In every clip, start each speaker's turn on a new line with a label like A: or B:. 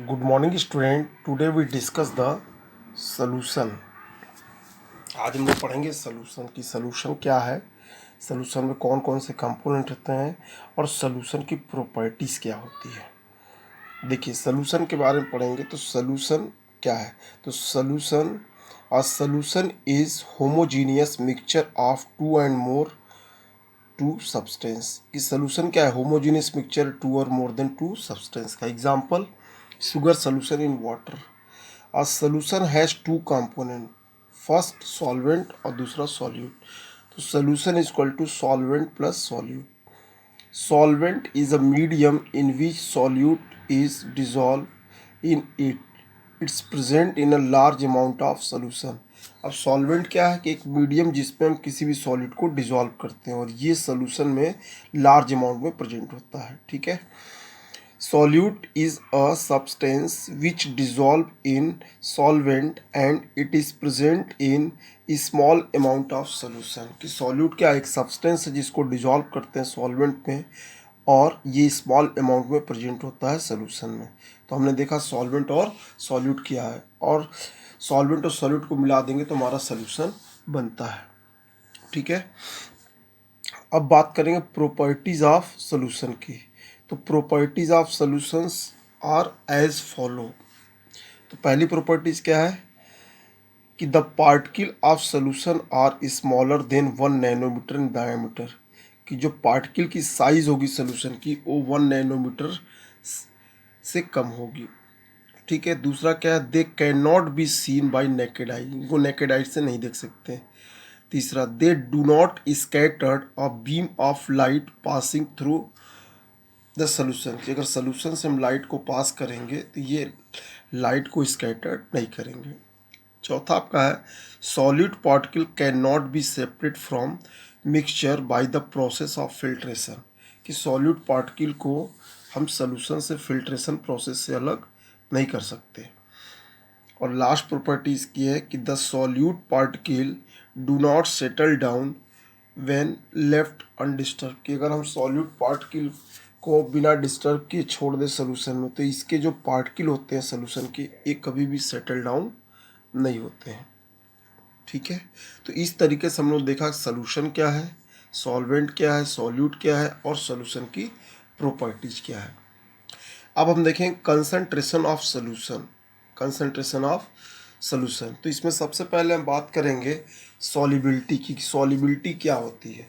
A: Good morning student. Today we discuss the solution. आज हम लोग पढ़ेंगे सॉल्यूशन की सॉल्यूशन क्या है, सॉल्यूशन में कौन कौन से कंपोनेंट होते हैं और सॉल्यूशन की प्रॉपर्टीज़ क्या होती है। देखिए, सॉल्यूशन के बारे में पढ़ेंगे तो सॉल्यूशन क्या है। तो solution is homogeneous mixture of two and more two substance. कि सॉल्यूशन क्या है, होमोजीनियस मिक्सचर टू और मोर देन टू सब्सटेंस का। Example, sugar solution in water. A solution has two component, first solvent और दूसरा सॉल्यूट। तो solution is equal to solvent plus solute. Solvent is a medium in which solute is dissolve in it, it's present in a large amount of solution. अब solvent क्या है कि एक medium जिसमें हम किसी भी सॉलिड को डिजॉल्व करते हैं और ये सॉल्यूशन में लार्ज अमाउंट में प्रेजेंट होता है। ठीक है। Solute is a substance which dissolve in solvent and it is present in a small amount of solution। कि solute क्या एक substance है जिसको dissolve करते हैं solvent में और ये small amount में present होता है solution में। तो हमने देखा solvent और solute क्या है, और solvent और solute को मिला देंगे तो हमारा solution बनता है। ठीक है। अब बात करेंगे प्रॉपर्टीज ऑफ सॉल्यूशन की। तो properties of solutions are as follow. तो पहली प्रॉपर्टीज क्या है कि the particle of solution are smaller than 1 nanometer in diameter. कि जो पार्टिकल की साइज होगी सॉल्यूशन की वो 1 नैनोमीटर से कम होगी। ठीक है। दूसरा क्या है, they can not be seen by naked eye. इनको नेकेड आई से नहीं देख सकते। तीसरा, they do not scattered a beam of light passing through the solution. कि अगर सॉल्यूशन से हम लाइट को पास करेंगे तो ये लाइट को स्कैटर्ड नहीं करेंगे। चौथा आपका है, solid particle can not be separate from mixture by the process of filtration. कि सॉलिड पार्टिकल को हम सॉल्यूशन से फिल्ट्रेशन प्रोसेस से अलग नहीं कर सकते। और लास्ट प्रॉपर्टी इसकी है कि the solute particle do not settle down when left undisturb. कि अगर हम सॉल्यूट पार्टिकल को बिना डिस्टर्ब किए छोड़ दें सोल्यूशन में तो इसके जो पार्टिकल होते हैं सोल्यूशन के ये कभी भी सेटल डाउन नहीं होते हैं। ठीक है। तो इस तरीके से हम लोग देखा सोल्यूशन क्या है, सॉल्वेंट क्या है, सॉल्यूट क्या है और सोल्यूशन की प्रॉपर्टीज क्या है। अब हम देखें concentration of solution. Concentration of solution, तो इसमें सबसे पहले हम बात करेंगे सॉल्युबिलिटी की। सॉल्युबिलिटी क्या होती है।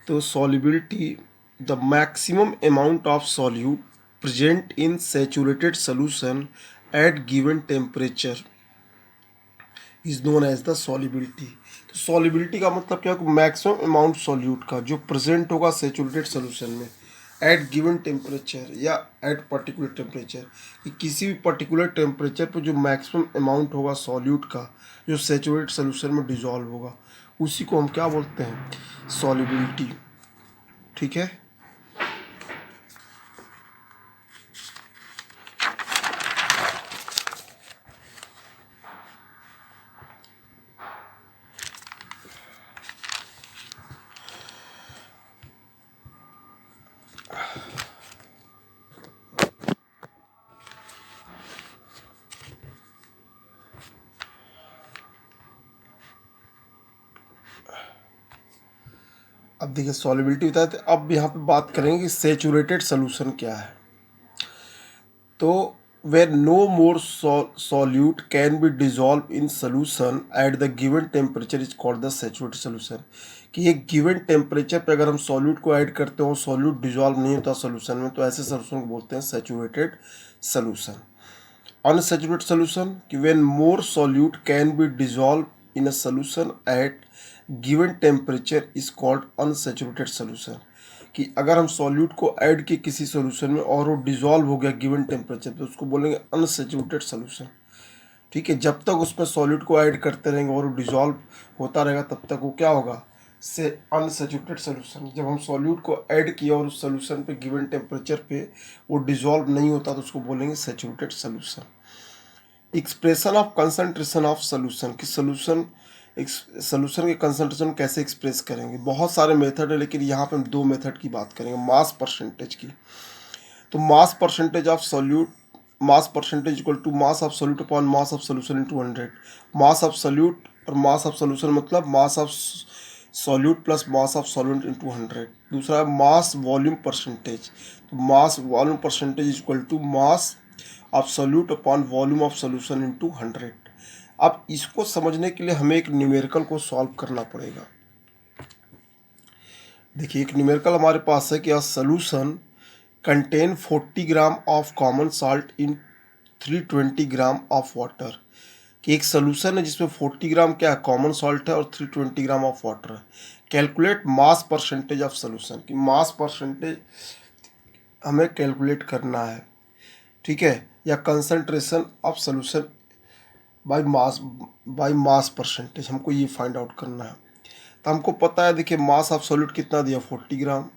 A: तो solubility, the maximum amount of solute present in saturated solution at given temperature is known as the solubility. तो सॉल्युबिलिटी का मतलब क्या है, मैक्सिमम अमाउंट सॉल्यूट का जो प्रेजेंट होगा सैचुरेटेड सोल्यूशन में एट गिवन टेम्परेचर या एट पर्टिकुलर टेम्परेचर। कि किसी भी पर्टिकुलर टेम्परेचर पर जो मैक्सिमम अमाउंट होगा सॉल्यूट का जो सैचुरेटेड सोल्यूशन में डिजॉल्व होगा उसी को हम क्या बोलते हैं, सॉल्युबिलिटी। ठीक है। अब देखिए सॉल्युबिलिटी बताए थे, अब यहाँ पे बात करेंगे कि सैचुरेटेड सोल्यूशन क्या है। तो where no more solute can be dissolve in solution at the given temperature is called the saturated solution. कि एक गिवन टेम्परेचर पे अगर हम सॉल्यूट को ऐड करते हो सॉल्यूट डिजॉल्व नहीं होता सोल्यूशन में तो ऐसे सोल्यूशन को बोलते हैं सैचुरेटेड सोल्यूशन। अनसैचुरेटेड सोल्यूशन, कि when more solute can be dissolve in a solution at given temperature is called unsaturated solution. कि अगर हम सॉल्यूट को ऐड किए किसी सोल्यूशन में और वो डिजॉल्व हो गया गिवन टेम्परेचर पे उसको बोलेंगे अनसैचुरेटेड सोल्यूशन। ठीक है। जब तक उसमें सॉल्यूट को ऐड करते रहेंगे और वो डिजॉल्व होता रहेगा तब तक वो क्या होगा, से अनसैचुरेटेड सोल्यूशन। जब हम सॉल्यूट को ऐड किया और उस सोल्यूशन पे गिवन टेम्परेचर पे वो डिजॉल्व नहीं होता तो उसको बोलेंगे saturated solution. Expression of concentration of solution. की सोल्यूशन के कंसंट्रेशन कैसे एक्सप्रेस करेंगे, बहुत सारे मेथड है लेकिन यहाँ पे हम दो मेथड की बात करेंगे, मास परसेंटेज की। तो mass percentage of solute mass percentage equal to mass of solute upon mass of solution into 100। Mass of solute और मास ऑफ सॉल्यूशन मतलब mass of solute plus mass of solvent into 100। दूसरा है mass volume percentage, तो mass volume percentage equal to mass of solute upon volume of solution into 100। अब इसको समझने के लिए हमें एक न्यूमेरिकल को सॉल्व करना पड़ेगा। देखिए एक न्यूमेरिकल हमारे पास है कि a solution contain 40 gram of common salt in 320 gram of water, कि एक सोल्यूशन है जिसमें 40 ग्राम क्या है कॉमन सॉल्ट है और 320 ग्राम ऑफ वाटर है। Calculate mass percentage of solution, कि मास परसेंटेज हमें कैलकुलेट करना है, ठीक है, या concentration of solution by mass percentage, हमको ये फाइंड आउट करना है। तो हमको पता है, देखिए मास ऑफ सॉल्यूट कितना दिया 40 ग्राम,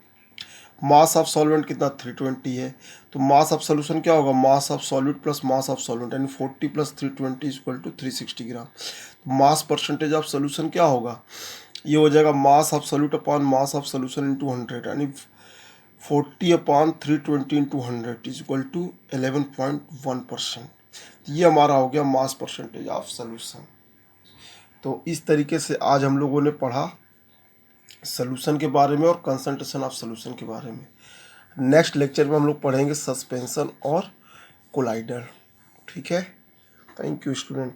A: मास ऑफ सॉल्वेंट कितना 320 है, तो मास ऑफ सॉल्यूशन क्या होगा mass of solute plus mass of solvent, यानी 40 plus 320 equal to 360 gram. Mass percentage of solution क्या होगा, ये हो जाएगा mass of solute upon mass of solution into 100, यानी 40 upon 320 into 100 is equal to 11.1%। ये हमारा हो गया मास परसेंटेज ऑफ सॉल्यूशन। तो इस तरीके से आज हम लोगों ने पढ़ा सॉल्यूशन के बारे में और कंसंट्रेशन ऑफ सॉल्यूशन के बारे में। नेक्स्ट लेक्चर में हम लोग पढ़ेंगे सस्पेंशन और कोलाइडर। ठीक है, थैंक यू स्टूडेंट।